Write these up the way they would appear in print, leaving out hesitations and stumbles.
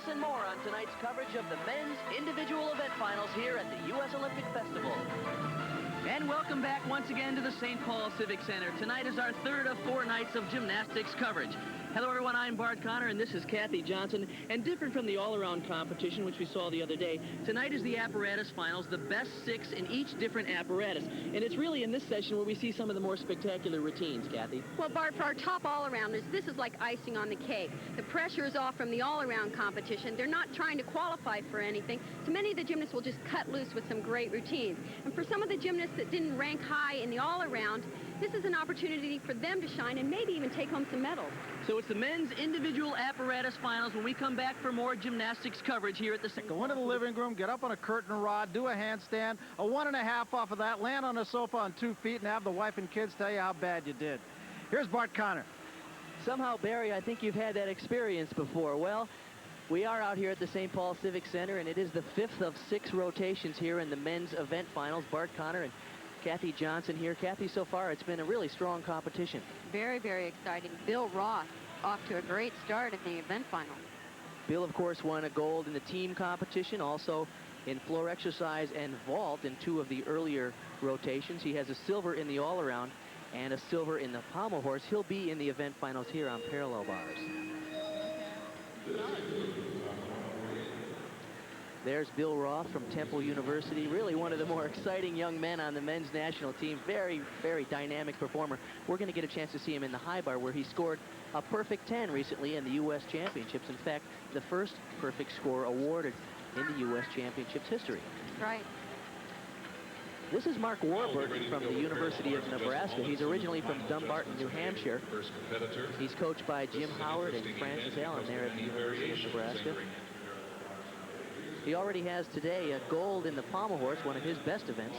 this and more on tonight's coverage of the men's individual event finals here at the U.S. Olympic Festival. And welcome back once again to the St. Paul Civic Center. Tonight is our third of 4 nights of gymnastics coverage. Hello everyone, I'm Bart Connor and this is Kathy Johnson. And different from the all-around competition which we saw the other day, tonight is the apparatus finals, the best 6 in each different apparatus. And it's really in this session where we see some of the more spectacular routines, Kathy. Well, Bart, for our top all-arounders, this is like icing on the cake. The pressure is off from the all-around competition. They're not trying to qualify for anything. So many of the gymnasts will just cut loose with some great routines. And for some of the gymnasts that didn't rank high in the all-around, this is an opportunity for them to shine and maybe even take home some medals. So it's the men's individual apparatus finals when we come back for more gymnastics coverage here at the... Go into the living room, get up on a curtain rod, do a handstand, a 1.5 off of that, land on the sofa on 2 feet, and have the wife and kids tell you how bad you did. Here's Bart Connor. Somehow, Barry, I think you've had that experience before. Well, we are out here at the St. Paul Civic Center, and it is the 5th of 6 rotations here in the men's event finals. Bart Connor and Kathy Johnson here. Kathy, so far it's been a really strong competition. Very, very exciting. Bill Roth off to a great start in the event final. Bill, of course, won a gold in the team competition, also in floor exercise and vault in 2 of the earlier rotations. He has a silver in the all-around and a silver in the pommel horse. He'll be in the event finals here on parallel bars. There's Bill Roth from Temple University, really one of the more exciting young men on the men's national team. Very, very dynamic performer. We're going to get a chance to see him in the high bar where he scored a perfect 10 recently in the U.S. Championships. In fact, the first perfect score awarded in the U.S. Championships history. Right. This is Mark Warburton from the University of Nebraska. He's originally from Dumbarton, New Hampshire. He's coached by Jim Howard and Francis Allen there at the University of Nebraska. He already has today a gold in the pommel horse, one of his best events,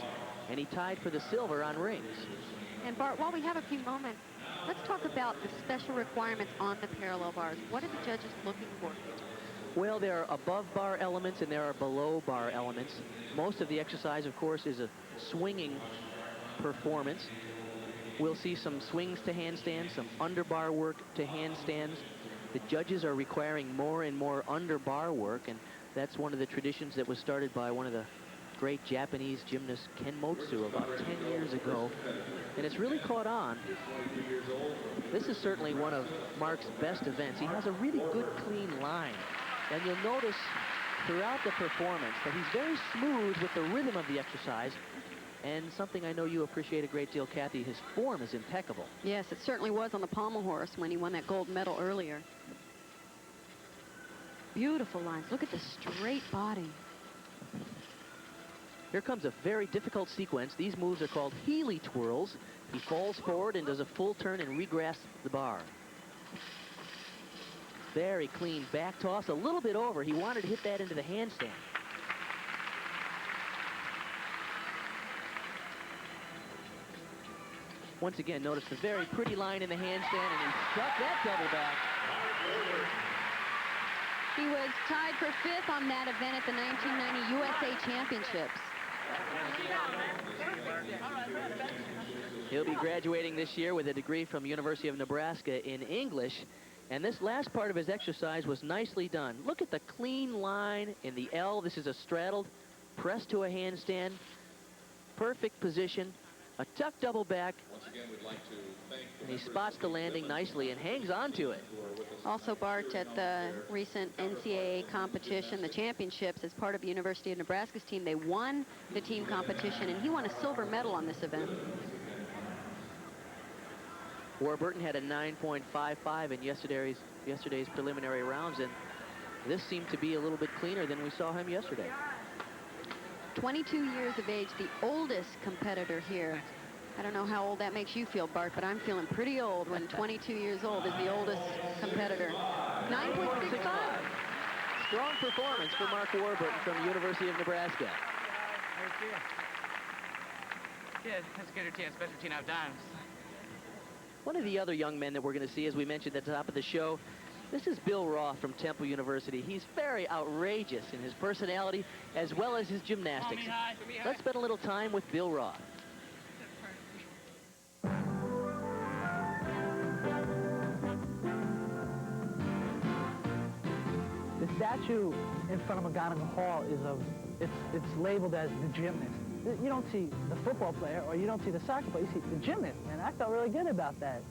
and he tied for the silver on rings. And Bart, while we have a few moments, let's talk about the special requirements on the parallel bars. What are the judges looking for? Well, there are above bar elements and there are below bar elements. Most of the exercise, of course, is a swinging performance. We'll see some swings to handstands, some under bar work to handstands. The judges are requiring more and more under bar work, and that's one of the traditions that was started by one of the great Japanese gymnast Ken Motsu about 10 years ago, and it's really caught on. This is certainly one of Mark's best events. He has a really good clean line, and you'll notice throughout the performance that he's very smooth with the rhythm of the exercise, and something I know you appreciate a great deal, Kathy, his form is impeccable. Yes, it certainly was on the pommel horse when he won that gold medal earlier. Beautiful lines. Look at the straight body. Here comes a very difficult sequence. These moves are called Healy twirls. He falls forward and does a full turn and regrasps the bar. Very clean back toss, a little bit over. He wanted to hit that into the handstand. Once again, notice the very pretty line in the handstand, and he struck that double back. He was tied for 5th on that event at the 1990 USA Championships. He'll be graduating this year with a degree from University of Nebraska in English, and this last part of his exercise was nicely done. Look at the clean line in the L. This is a straddled press to a handstand, perfect position, a tuck double back, and he spots the landing nicely and hangs on to it. Also, Bart, at the recent NCAA competition, the championships, as part of the University of Nebraska's team, they won the team competition, and he won a silver medal on this event. Warburton had a 9.55 in yesterday's preliminary rounds, and this seemed to be a little bit cleaner than we saw him yesterday. 22 years of age, the oldest competitor here. I don't know how old that makes you feel, Bart, but I'm feeling pretty old when 22 years old is the oldest competitor. 9.65. Strong performance for Mark Warburton from the University of Nebraska. Yeah, that's a good routine, special routine I've done. One of the other young men that we're going to see, as we mentioned at the top of the show, this is Bill Roth from Temple University. He's very outrageous in his personality as well as his gymnastics. Let's spend a little time with Bill Roth. The statue in front of McGonigal Hall is it's labeled as the gymnast. You don't see the football player or you don't see the soccer player, you see the gymnast, and I felt really good about that.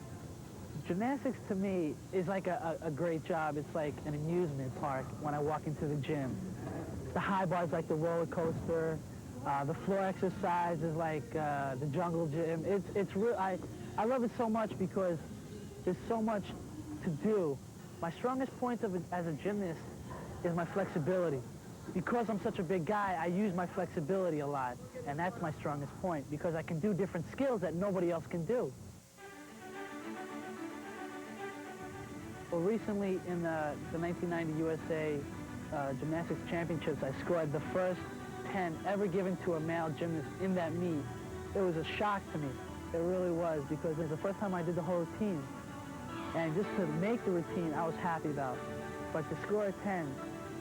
Gymnastics to me is like a great job. It's like an amusement park when I walk into the gym. The high bars like the roller coaster, the floor exercise is like the jungle gym. It's real. I love it so much because there's so much to do. My strongest point as a gymnast is my flexibility. Because I'm such a big guy, I use my flexibility a lot, and that's my strongest point, because I can do different skills that nobody else can do. Well, recently in the 1990 USA Gymnastics Championships, I scored the first 10 ever given to a male gymnast in that meet. It was a shock to me. It really was, because it was the first time I did the whole routine. And just to make the routine, I was happy about. But to score a 10,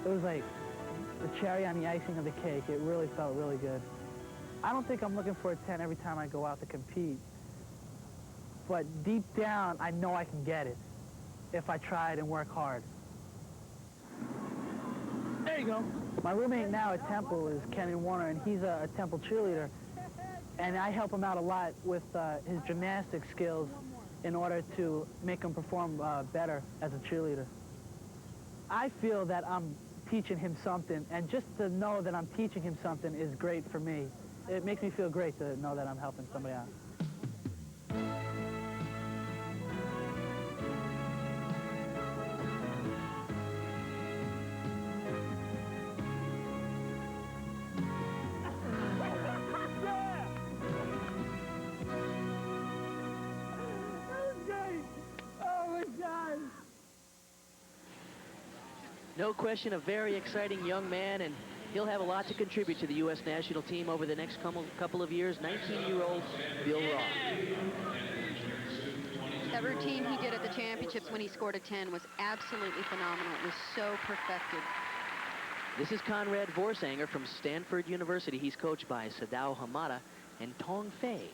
it was like the cherry on the icing of the cake. It really felt really good. I don't think I'm looking for a 10 every time I go out to compete. But deep down, I know I can get it if I try it and work hard. There you go. My roommate now at Temple is Kenny Warner, and he's a Temple cheerleader. And I help him out a lot with his gymnastic skills in order to make him perform better as a cheerleader. I feel that I'm teaching him something, and just to know that I'm teaching him something is great for me. It makes me feel great to know that I'm helping somebody out. No question, a very exciting young man, and he'll have a lot to contribute to the U.S. national team over the next couple of years. 19-year-old Bill Roth. That routine he did at the championships when he scored a 10 was absolutely phenomenal. It was so perfected. This is Conrad Voorsanger from Stanford University. He's coached by Sadao Hamada and Tong Fei.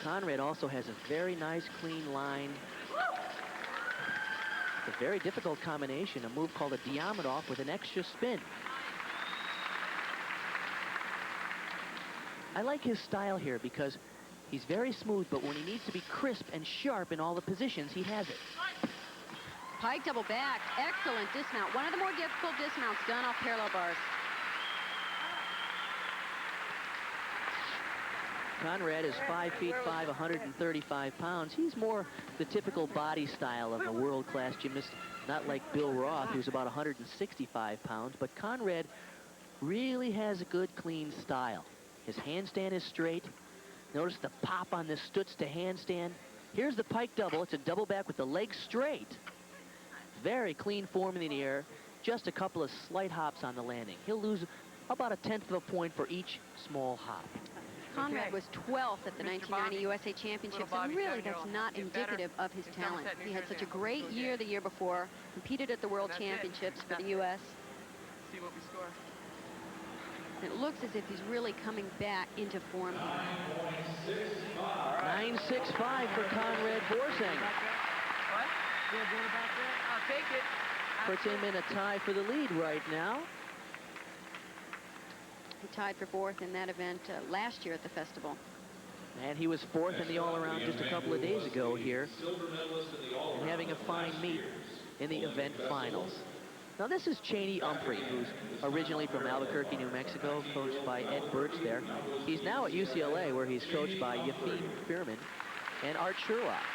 Conrad also has a very nice, clean line. It's a very difficult combination, a move called a Diamondov with an extra spin. I like his style here because he's very smooth, but when he needs to be crisp and sharp in all the positions, he has it. Pike double back, excellent dismount. One of the more difficult dismounts done off parallel bars. Conrad is 5'5", 135 pounds. He's more the typical body style of a world-class gymnast, not like Bill Roth, who's about 165 pounds. But Conrad really has a good, clean style. His handstand is straight. Notice the pop on this Stutz to handstand. Here's the pike double. It's a double back with the legs straight. Very clean form in the air. Just a couple of slight hops on the landing. He'll lose about 1/10 of a point for each small hop. Conrad was 12th at the 1990 USA Championships, and really that's not indicative of his talent. He had such a great year the year before, competed at the World Championships for the U.S. See what we score. And it looks as if he's really coming back into form here. 9.65 for Conrad Voorsanger. What? Feel good about that? I'll take it. Puts him in a tie for the lead right now. He tied for 4th in that event last year at the festival. And he was 4th in the all-around just a couple of days ago here, and having a fine meet in the event finals. Now this is Chaney Umphrey, who's originally from Albuquerque, New Mexico, coached by Ed Birch there. He's now at UCLA, where he's coached by Yafim Firman and Art Sherlock.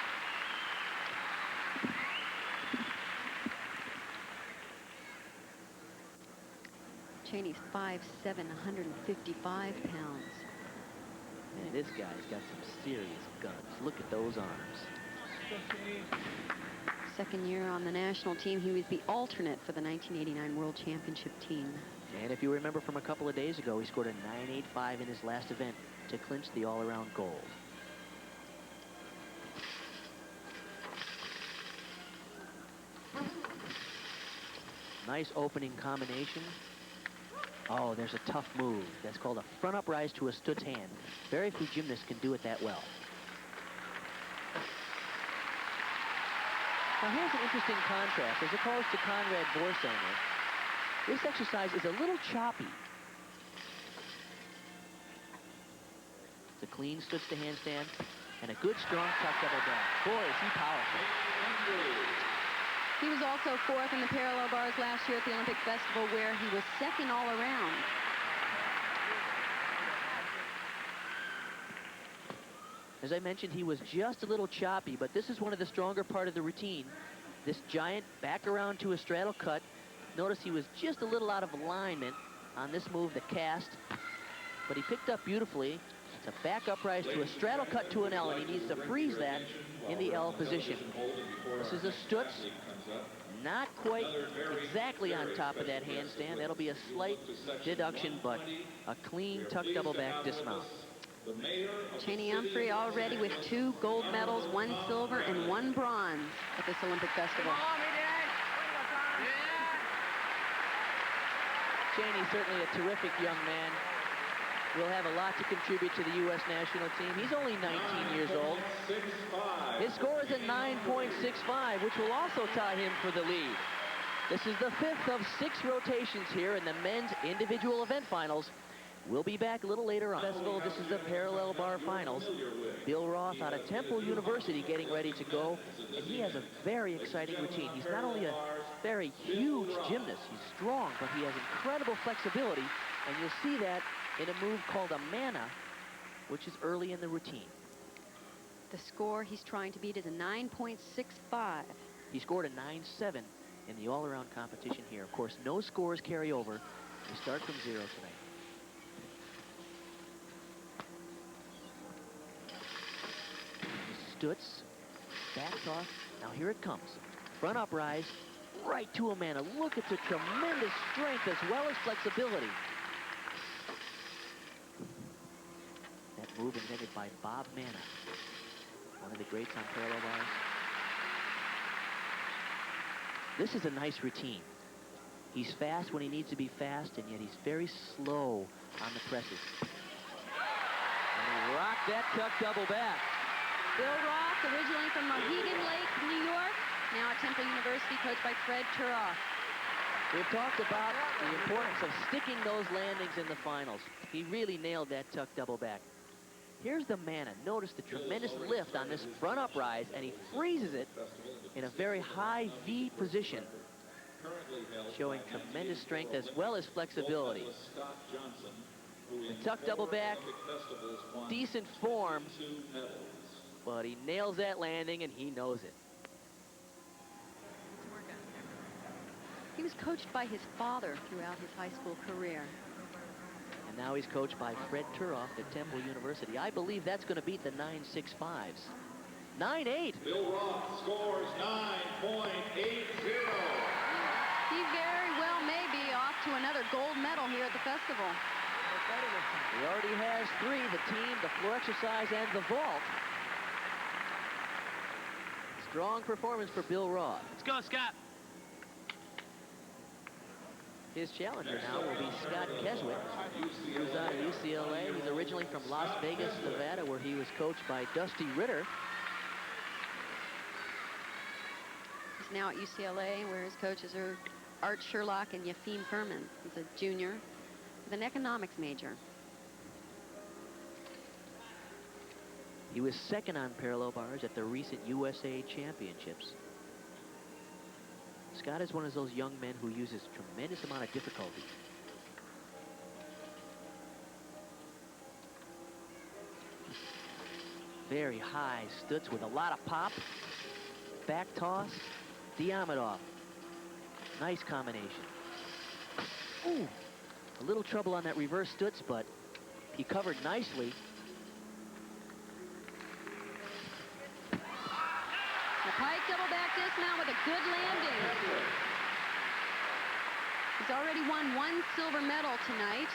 Chaney's 5'7", 155 pounds. Man, this guy's got some serious guns. Look at those arms. Second year on the national team, he was the alternate for the 1989 World Championship team. And if you remember from a couple of days ago, he scored a 9.85 in his last event to clinch the all-around gold. Nice opening combination. Oh, there's a tough move. That's called a front up rise to a Stutz hand. Very few gymnasts can do it that well. Now here's an interesting contrast. As opposed to Conrad Voorsanger, this exercise is a little choppy. It's a clean stutz to handstand and a good strong tuck double back. Boy, is he powerful. He was also 4th in the parallel bars last year at the Olympic Festival, where he was 2nd all around. As I mentioned, he was just a little choppy, but this is one of the stronger part of the routine. This giant back around to a straddle cut. Notice he was just a little out of alignment on this move, the cast, but he picked up beautifully. It's a back uprise to a straddle cut to an L, and he needs to freeze that in the L position. This is a stutz, not quite exactly on top of that handstand. That'll be a slight deduction, but a clean tuck double back dismount. Chaney Umphrey already with 2 gold medals, 1 silver and 1 bronze at this Olympic Festival. Chaney, certainly a terrific young man. Will have a lot to contribute to the U.S. national team. He's only 19 years old. His score is at 9.65, which will also tie him for the lead. This is the 5th of 6 rotations here in the men's individual event finals. We'll be back a little later on. Festival, this is the parallel bar finals. Bill Roth out of Temple University getting ready to go, and he has a very exciting routine. He's not only a very huge gymnast, he's strong, but he has incredible flexibility, and you'll see that in a move called a mana, which is early in the routine. The score he's trying to beat is a 9.65. He scored a 9.7 in the all-around competition here. Of course, no scores carry over. We start from 0 tonight. Stutz, back toss. Now here it comes. Front uprise, right to a mana. Look at the tremendous strength as well as flexibility. That move invented by Bob Manna, one of the greats on parallel bars. This is a nice routine. He's fast when he needs to be fast, and yet he's very slow on the presses. And he rocked that tuck double back. Bill Roth, originally from Mohegan Lake, New York, now at Temple University, coached by Fred Turoff. We've talked about the importance of sticking those landings in the finals. He really nailed that tuck double back. Here's the mana. Notice the tremendous lift on this front uprise, and he freezes it in a very high V position, showing tremendous strength as well as flexibility. The tuck double back, decent form, but he nails that landing, and he knows it. He was coached by his father throughout his high school career. And now he's coached by Fred Turoff at Temple University. I believe that's going to beat the 9.65s. 9.8. Bill Roth scores 9.80. He very well may be off to another gold medal here at the festival. He already has 3, the team, the floor exercise, and the vault. Strong performance for Bill Roth. Let's go, Scott. His challenger now will be Scott Keswick, who's out of UCLA. He's originally from Las Vegas, Nevada, where he was coached by Dusty Ritter. He's now at UCLA, where his coaches are Art Sherlock and Yefim Furman. He's a junior with an economics major. He was 2nd on parallel bars at the recent USA Championships. Scott is one of those young men who uses tremendous amount of difficulty. Very high stutz with a lot of pop. Back toss, Diamidov. Nice combination. Ooh, a little trouble on that reverse stutz, but he covered nicely. Pike double back dismount with a good landing. He's already won 1 silver medal tonight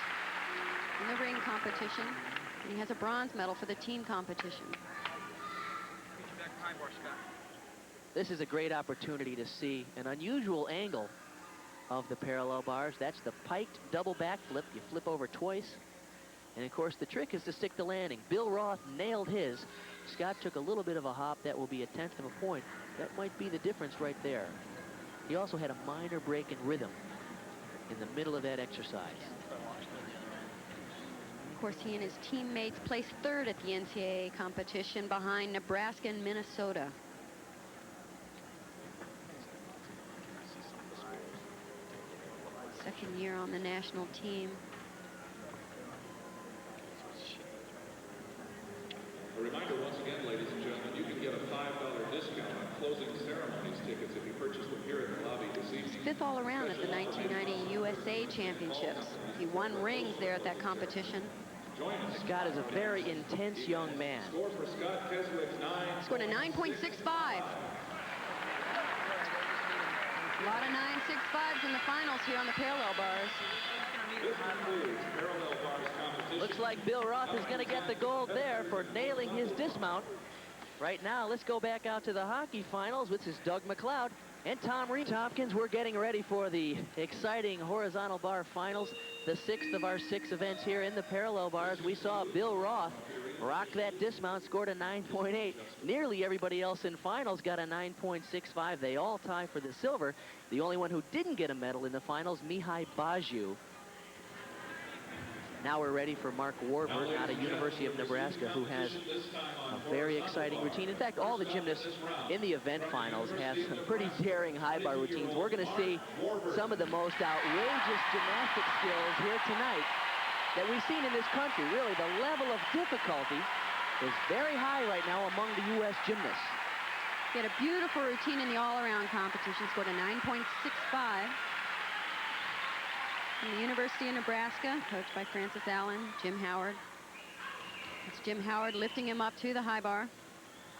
in the ring competition, and he has a bronze medal for the team competition. This is a great opportunity to see an unusual angle of the parallel bars. That's the piked double back flip. You flip over twice. And of course, the trick is to stick the landing. Bill Roth nailed his. Scott took a little bit of a hop. That will be a 1/10 of a point. That might be the difference right there. He also had a minor break in rhythm in the middle of that exercise. Of course, he and his teammates placed 3rd at the NCAA competition behind Nebraska and Minnesota. Second year on the national team. A reminder once again, ladies and gentlemen, you can get a $5 discount on closing ceremonies tickets if you purchase them here in the lobby this evening. 5th all around at the 1990 USA Championships. He won rings there at that competition. Scott is a very intense young man. Score for Scott Keswick's 9. Scored a 9.65. A lot of 9.65s in the finals here on the parallel bars. This concludes parallel bars competition. Looks like Bill Roth is going to get the gold there for nailing his dismount. Right now, let's go back out to the hockey finals, which is Doug McLeod and Tom Reed. Tompkins, we're getting ready for the exciting horizontal bar finals, the 6th of our 6 events here in the parallel bars. We saw Bill Roth rock that dismount, scored a 9.8. Nearly everybody else in finals got a 9.65. They all tie for the silver. The only one who didn't get a medal in the finals, Mihai Baju. Now we're ready for Mark Warburton out of University of Nebraska, who has a very exciting routine. In fact, all the gymnasts in the event finals have some pretty daring high bar routines. We're going to see some of the most outrageous gymnastic skills here tonight that we've seen in this country. Really, the level of difficulty is very high right now among the U.S. gymnasts. He had a beautiful routine in the all-around competition, scored a 9.65. From the University of Nebraska, coached by Francis Allen, Jim Howard. It's Jim Howard lifting him up to the high bar.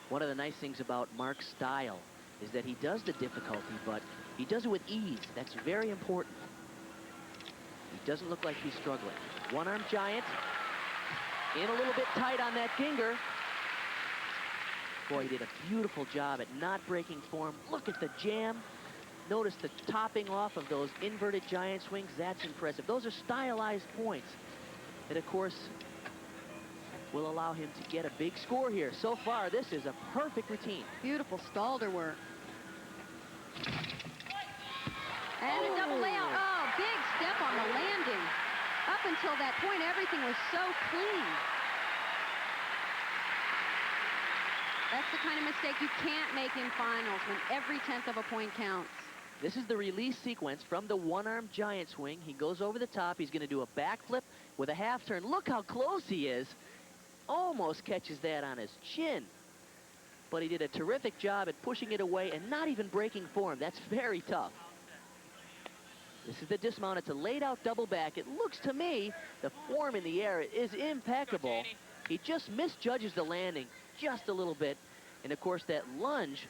One of the nice things about Mark's style is that he does the difficulty, but he does it with ease. That's very important. He doesn't look like he's struggling. One-arm giant. In a little bit tight on that Ginger. Boy, he did a beautiful job at not breaking form. Look at the jam. Notice the topping off of those inverted giant swings. That's impressive. Those are stylized points that, of course, will allow him to get a big score here. So far, this is a perfect routine. Beautiful Stalder work. And a double layout. Oh, big step on the landing. Up until that point, everything was so clean. That's the kind of mistake you can't make in finals when every 1/10 of a point counts. This is the release sequence from the one-arm giant swing. He goes over the top. He's going to do a backflip with a half turn. Look how close he is. Almost catches that on his chin. But he did a terrific job at pushing it away and not even breaking form. That's very tough. This is the dismount. It's a laid-out double back. It looks to me, the form in the air is impeccable. He just misjudges the landing just a little bit. And, of course, that lunge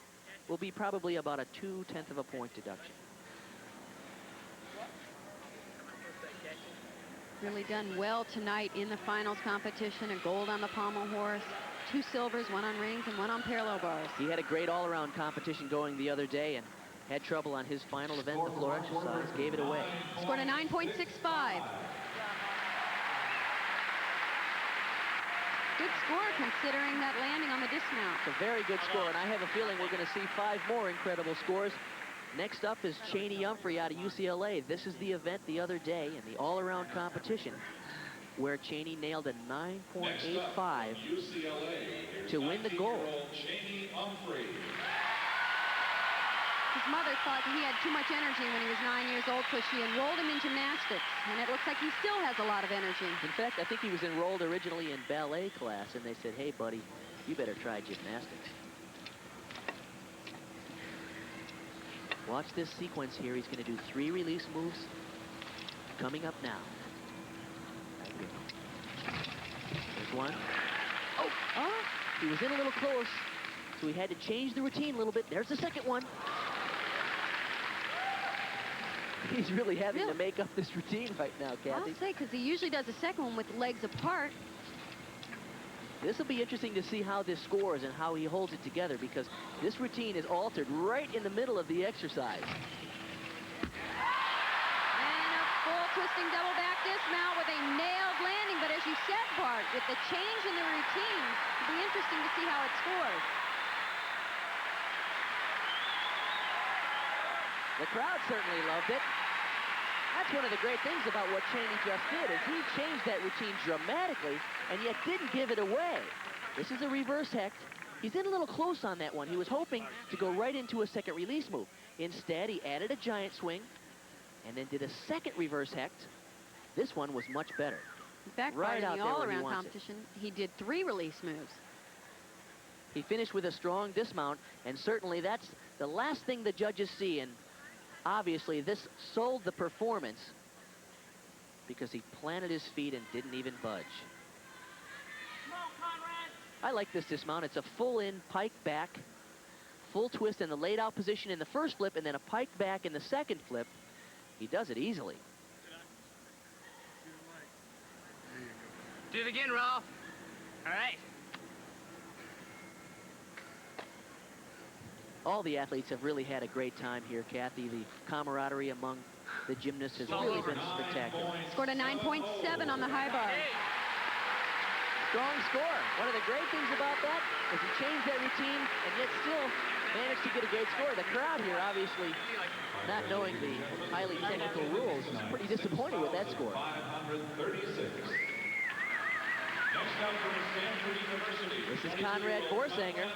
will be probably about a 2/10 of a point deduction. Really done well tonight in the finals competition. A gold on the pommel horse, 2 silvers, 1 on rings and 1 on parallel bars. He had a great all-around competition going the other day and had trouble on his final event, the floor exercise, gave it away. Scored a 9.65. Good score considering that landing on the dismount. It's a very good score, and I have a feeling we're going to see 5 more incredible scores. Next up is Chaney Umphrey out of UCLA. This is the event the other day in the all-around competition where Chaney nailed a 9.85 to win the gold. Chaney Umphrey. His mother thought he had too much energy when he was 9 years old, so she enrolled him in gymnastics, and it looks like he still has a lot of energy. In fact, I think he was enrolled originally in ballet class, and they said, hey, buddy, you better try gymnastics. Watch this sequence here. He's going to do 3 release moves coming up now. There's one. Oh, he was in a little close, so he had to change the routine a little bit. There's the second one. He's really having to make up this routine right now, Kathy. I'll say, because he usually does the second one with legs apart. This will be interesting to see how this scores and how he holds it together, because this routine is altered right in the middle of the exercise. And a full twisting double back dismount with a nailed landing, but a as you said, Bart, with the change in the routine, it'll be interesting to see how it scores. The crowd certainly loved it. That's one of the great things about what Chaney just did, is he changed that routine dramatically and yet didn't give it away. This is a reverse hecht. He's in a little close on that one. He was hoping to go right into a second release move. Instead, he added a giant swing and then did a second reverse hecht. This one was much better. In fact, Right Bart, out in the there where he all-around wants it. competition, he did 3 release moves. He finished with a strong dismount, and certainly that's the last thing the judges see. And obviously, this sold the performance because he planted his feet and didn't even budge. I like this dismount. It's a full-in pike back, full twist in the laid-out position in the first flip, and then a pike back in the second flip. He does it easily. Do it again, Roth. All right. All the athletes have really had a great time here, Kathy. The camaraderie among the gymnasts has really been spectacular. Scored a 9.7 on the high bar. Strong score. One of the great things about that is he changed that routine and yet still managed to get a great score. The crowd here, obviously, not knowing the highly technical rules, is pretty disappointed with that score. 536. Next up from Stanford University. This is Conrad Voorsanger.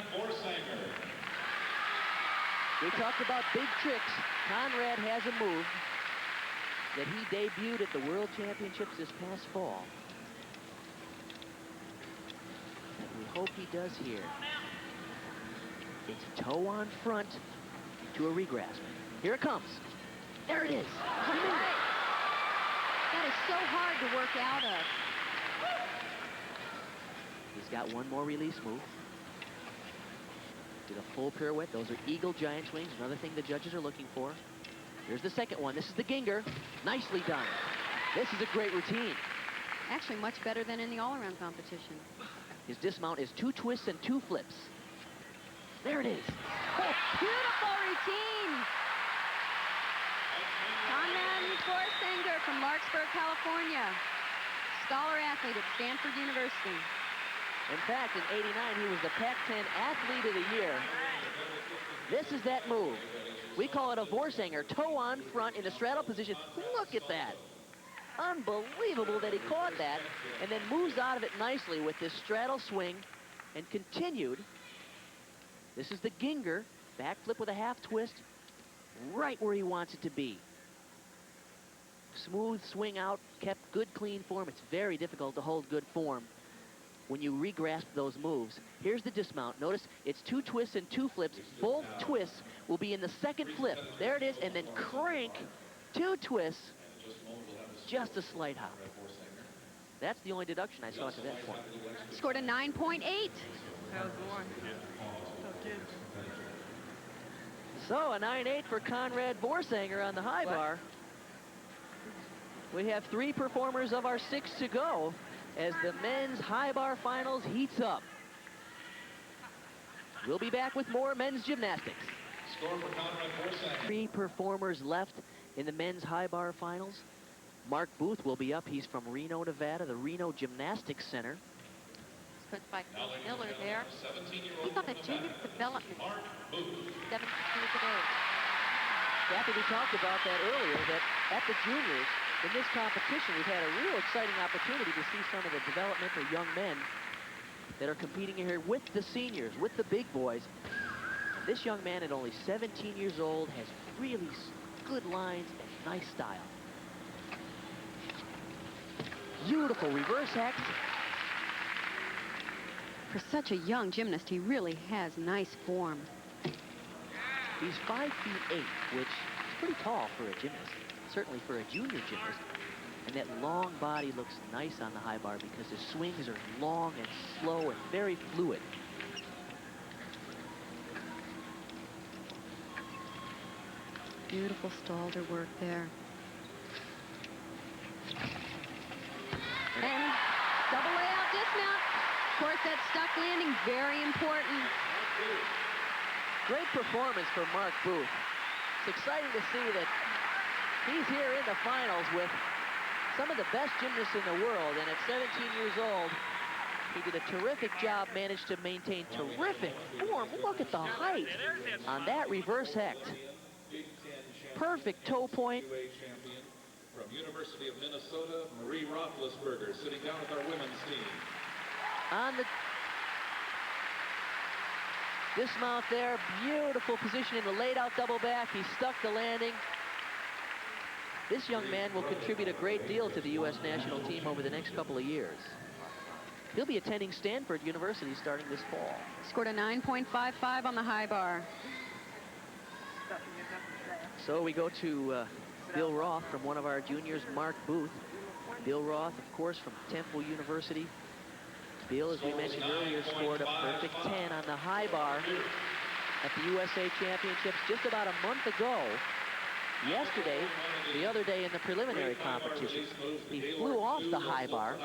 We talked about big tricks. Conrad has a move that he debuted at the World Championships this past fall. And we hope he does here. It's toe on front to a regrasp. Here it comes. There it is. That is so hard to work out of. He's got one more release move. Did a full pirouette. Those are eagle giant swings. Another thing the judges are looking for. Here's the second one. This is the Ginger. Nicely done. This is a great routine. Actually, much better than in the all-around competition. His dismount is 2 twists and 2 flips. There it is. Oh, beautiful routine. Conrad Voorsanger from Larkspur, California. Scholar athlete at Stanford University. In fact, in '89, he was the Pac-10 Athlete of the Year. This is that move. We call it a Voorsanger, toe on front in a straddle position. Look at that. Unbelievable that he caught that and then moves out of it nicely with this straddle swing and continued. This is the Ginger, back flip with a half twist, right where he wants it to be. Smooth swing out, kept good clean form. It's very difficult to hold good form when you regrasp those moves. Here's the dismount. Notice it's 2 twists and 2 flips. Both twists will be in the second flip. There it is, and then crank, 2 twists, just a slight hop. That's the only deduction I saw to that point. Scored a 9.8. That was the one. So a 9.8 for Conrad Voorsanger on the high bar. We have 3 performers of our 6 to go as the men's high bar finals heats up. We'll be back with more men's gymnastics. Score for Conrad Voorsanger. 3 performers left in the men's high bar finals. Mark Booth will be up. He's from Reno, Nevada, the Reno Gymnastics Center. Put by Miller there. He's on a junior development. 17 years of age. Kathy, we talked about that earlier, that at the juniors, in this competition, we've had a real exciting opportunity to see some of the developmental young men that are competing here with the seniors, with the big boys. And this young man at only 17 years old has really good lines and nice style. Beautiful reverse hecht. For such a young gymnast, he really has nice form. He's 5'8", which is pretty tall for a gymnast, certainly for a junior gymnast. And that long body looks nice on the high bar because his swings are long and slow and very fluid. Beautiful stalder work there. And double layout dismount. Of course, that stuck landing, very important. Great performance for Mark Booth. It's exciting to see that he's here in the finals with some of the best gymnasts in the world, and at 17 years old, he did a terrific job, managed to maintain terrific form. Look at the height on that reverse hecht. Perfect toe point. From University of Minnesota, Marie Roethlisberger, sitting down with our women's team. On the dismount there, beautiful position in the laid out double back. He stuck the landing. This young man will contribute a great deal to the U.S. national team over the next couple of years. He'll be attending Stanford University starting this fall. Scored a 9.55 on the high bar. So we go to Bill Roth from one of our juniors, Mark Booth. Bill Roth, of course, from Temple University. Bill, as we mentioned earlier, scored a perfect 10 on the high bar at the USA Championships just about a month ago. Yesterday, the other day in the preliminary competition, he flew off the high bar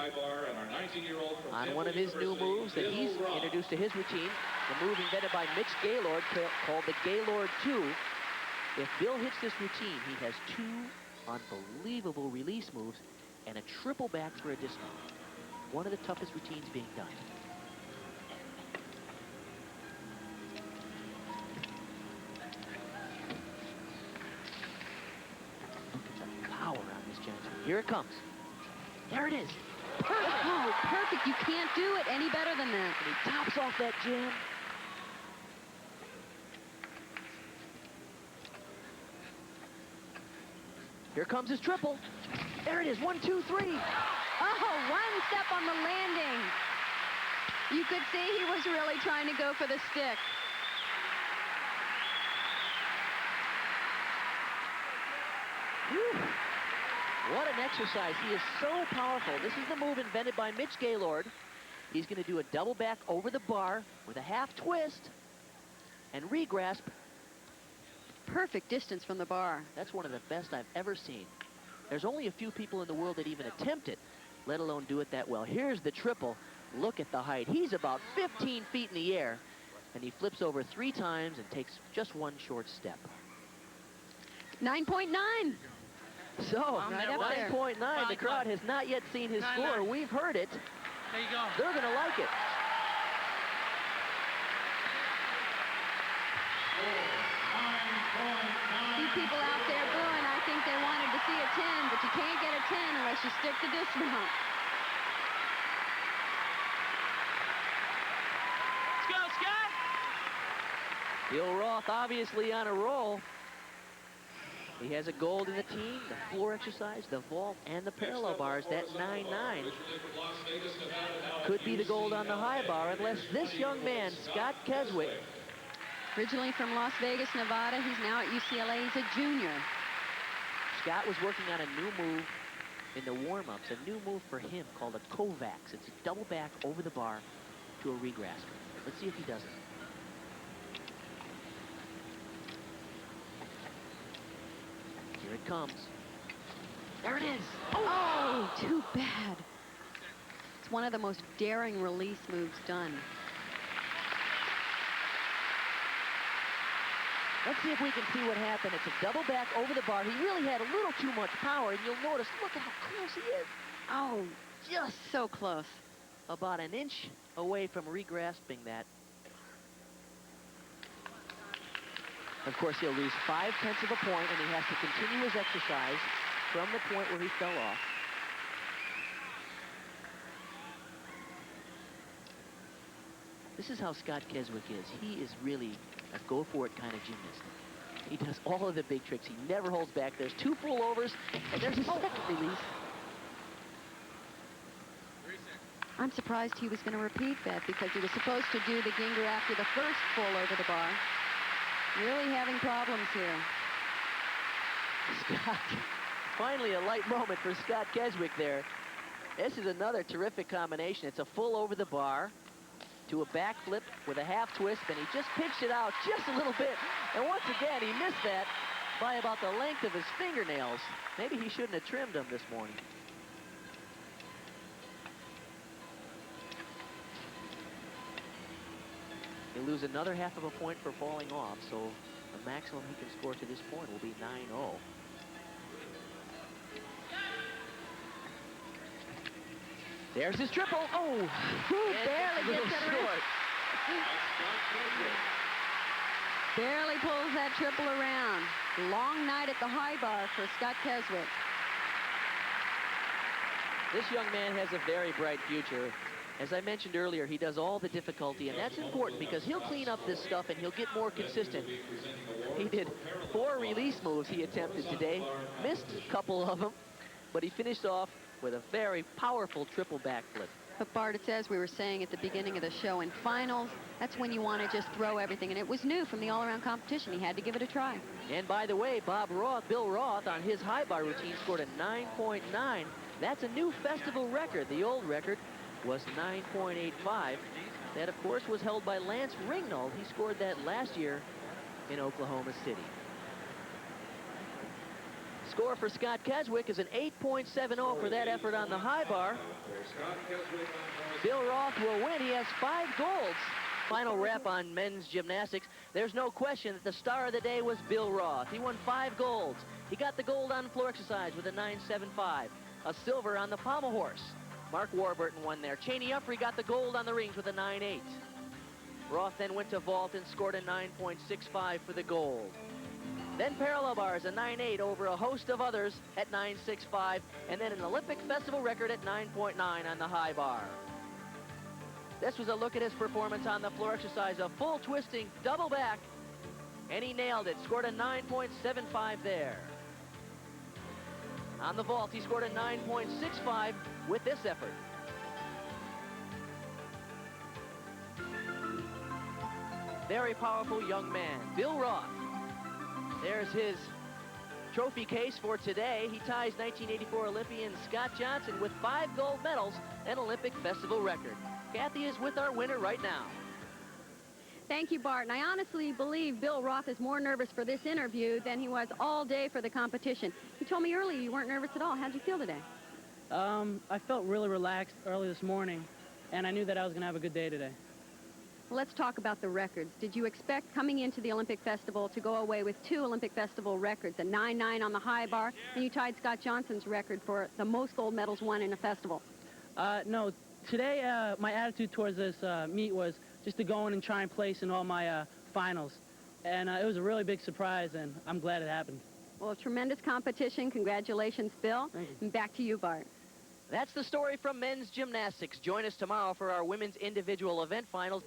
on one of his new moves that he's introduced to his routine, the move invented by Mitch Gaylord called the Gaylord 2. If Bill hits this routine, he has 2 unbelievable release moves and a triple back for a dismount. One of the toughest routines being done. Look at the power on this gentleman. Here it comes. There it is. Perfect. Oh, perfect. You can't do it any better than that. And he tops off that jam. Here comes his triple. There it is, 1, 2, 3. Oh, one step on the landing. You could see he was really trying to go for the stick. Whew. What an exercise. He is so powerful. This is the move invented by Mitch Gaylord. He's going to do a double back over the bar with a half twist and regrasp. Perfect distance from the bar. That's one of the best I've ever seen. There's only a few people in the world that even attempt it, let alone do it that well. Here's the triple. Look at the height. He's about 15 feet in the air, and he flips over 3 times and takes just 1 short step. 9.9. So, Right up there. 9.9. The crowd has not yet seen his score. We've heard it. There you go. They're going to like it. Few people out there booing. I think they wanted to see a 10, but you can't get a 10 unless you stick to dismount. Let's go, Scott! Bill Roth obviously on a roll. He has a gold in the team, the floor exercise, the vault, and the parallel bars. That 9.9 could be the gold on the high bar unless this young man, Scott Keswick, Originally from Las Vegas, Nevada, he's now at UCLA. He's a junior. Scott was working on a new move in the warm-ups, a new move for him called a Kovacs. It's a double back over the bar to a regrasp. Let's see if he does it. Here it comes. There it is. Oh, too bad. It's one of the most daring release moves done. Let's see if we can see what happened. It's a double back over the bar. He really had a little too much power, and you'll notice, look at how close he is. Oh, just so close. About an inch away from regrasping that. Of course, he'll lose 5/10 of a point, and he has to continue his exercise from the point where he fell off. This is how Scott Keswick is. He is really a go-for-it kind of gymnast. He does all of the big tricks. He never holds back. There's 2 pullovers, and there's a second release. I'm surprised he was going to repeat that because he was supposed to do the Ginger after the first full over the bar. Really having problems here. Scott, finally a light moment for Scott Keswick there. This is another terrific combination. It's a full over the bar to a backflip with a half twist, and he just pinched it out just a little bit. And once again, he missed that by about the length of his fingernails. Maybe he shouldn't have trimmed them this morning. He'll lose another half of a point for falling off, so the maximum he can score to this point will be 9-0. There's his triple. Oh! Barely gets it around. Barely pulls that triple around. Long night at the high bar for Scott Keswick. This young man has a very bright future. As I mentioned earlier, he does all the difficulty, and that's important because he'll clean up this stuff and he'll get more consistent. He did 4 release moves he attempted today, missed a couple of them, but he finished off with a very powerful triple backflip. But Bart, it's as we were saying at the beginning of the show, in finals, that's when you want to just throw everything. And it was new from the all-around competition. He had to give it a try. And by the way, Bill Roth, on his high bar routine, scored a 9.9. That's a new festival record. The old record was 9.85. That, of course, was held by Lance Ringnold. He scored that last year in Oklahoma City. Score for Scott Keswick is an 8.70 for that effort on the high bar. Bill Roth will win. He has 5 golds. Final rep on men's gymnastics. There's no question that the star of the day was Bill Roth. He won 5 golds. He got the gold on floor exercise with a 9.75. A silver on the pommel horse. Mark Warburton won there. Chaney Umphrey got the gold on the rings with a 9.8. Roth then went to vault and scored a 9.65 for the gold. Then parallel bars, a 9.8 over a host of others at 9.65, and then an Olympic festival record at 9.9 on the high bar. This was a look at his performance on the floor exercise, a full twisting double back, and he nailed it, scored a 9.75 there. On the vault, he scored a 9.65 with this effort. Very powerful young man, Bill Roth. There's his trophy case for today. He ties 1984 Olympian Scott Johnson with 5 gold medals and Olympic festival record. Kathy is with our winner right now. Thank you, Bart. And I honestly believe Bill Roth is more nervous for this interview than he was all day for the competition. You told me earlier you weren't nervous at all. How'd you feel today? I felt really relaxed early this morning, and I knew that I was going to have a good day today. Let's talk about the records. Did you expect coming into the Olympic Festival to go away with 2 Olympic Festival records, a 9.9 on the high bar, and you tied Scott Johnson's record for the most gold medals won in a festival? No. Today, my attitude towards this meet was just to go in and try and place in all my finals. And it was a really big surprise, and I'm glad it happened. Well, a tremendous competition. Congratulations, Bill. Thank you. And back to you, Bart. That's the story from men's gymnastics. Join us tomorrow for our women's individual event finals.